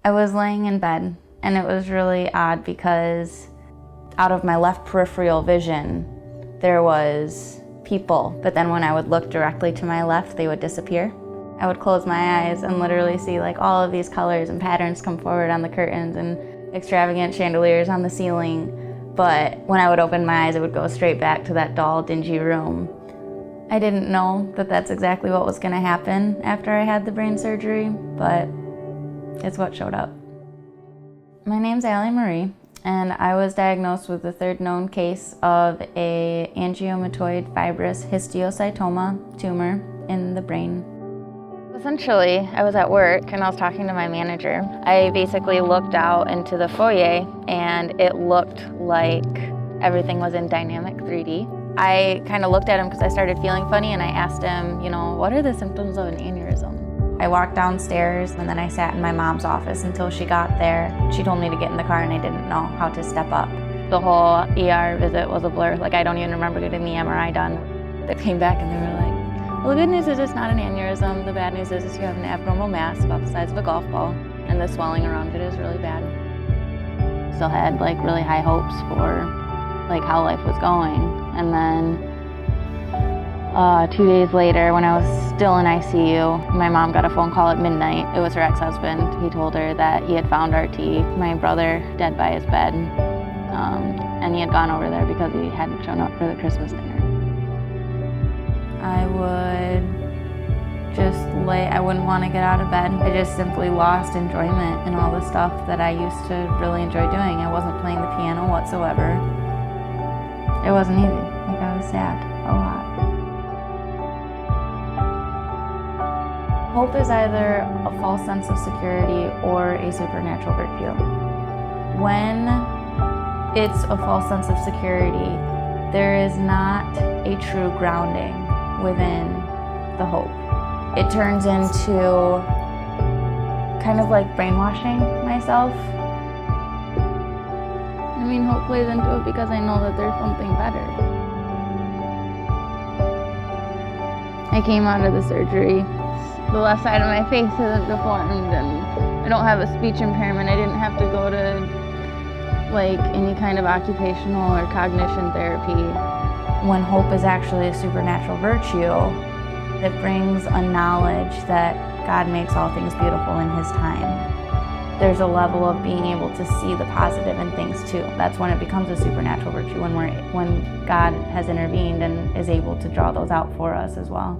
I was laying in bed, and it was really odd because out of my left peripheral vision, there was people, but then when I would look directly to my left, they would disappear. I would close my eyes and literally see like all of these colors and patterns come forward on the curtains and extravagant chandeliers on the ceiling. But when I would open my eyes, it would go straight back to that dull, dingy room. I didn't know that that's exactly what was gonna happen after I had the brain surgery, but it's what showed up. My name's Allie Marie, and I was diagnosed with the third known case of a angiomatoid fibrous histiocytoma tumor in the brain. Essentially, I was at work and I was talking to my manager. I basically looked out into the foyer and it looked like everything was in dynamic 3D. I kind of looked at him because I started feeling funny and I asked him, what are the symptoms of an aneurysm? I walked downstairs and then I sat in my mom's office until she got there. She told me to get in the car and I didn't know how to step up. The whole ER visit was a blur. I don't even remember getting the MRI done. They came back and they were like, well, the good news is it's not an aneurysm. The bad news is you have an abnormal mass about the size of a golf ball, and the swelling around it is really bad. Still had really high hopes for how life was going. And then 2 days later, when I was still in ICU, my mom got a phone call at midnight. It was her ex-husband. He told her that he had found RT, my brother dead by his bed, and he had gone over there because he hadn't shown up for the Christmas dinner. I would just I wouldn't want to get out of bed. I just simply lost enjoyment in all the stuff that I used to really enjoy doing. I wasn't playing the piano whatsoever. It wasn't easy. I was sad a lot. Hope is either a false sense of security or a supernatural virtue. When it's a false sense of security, there is not a true grounding within the hope. It turns into kind of like brainwashing myself. Hope plays into it because I know that there's something better. I came out of the surgery. The left side of my face isn't deformed and I don't have a speech impairment. I didn't have to go to any kind of occupational or cognition therapy. When hope is actually a supernatural virtue, it brings a knowledge that God makes all things beautiful in His time. There's a level of being able to see the positive in things too. That's when it becomes a supernatural virtue, when God has intervened and is able to draw those out for us as well.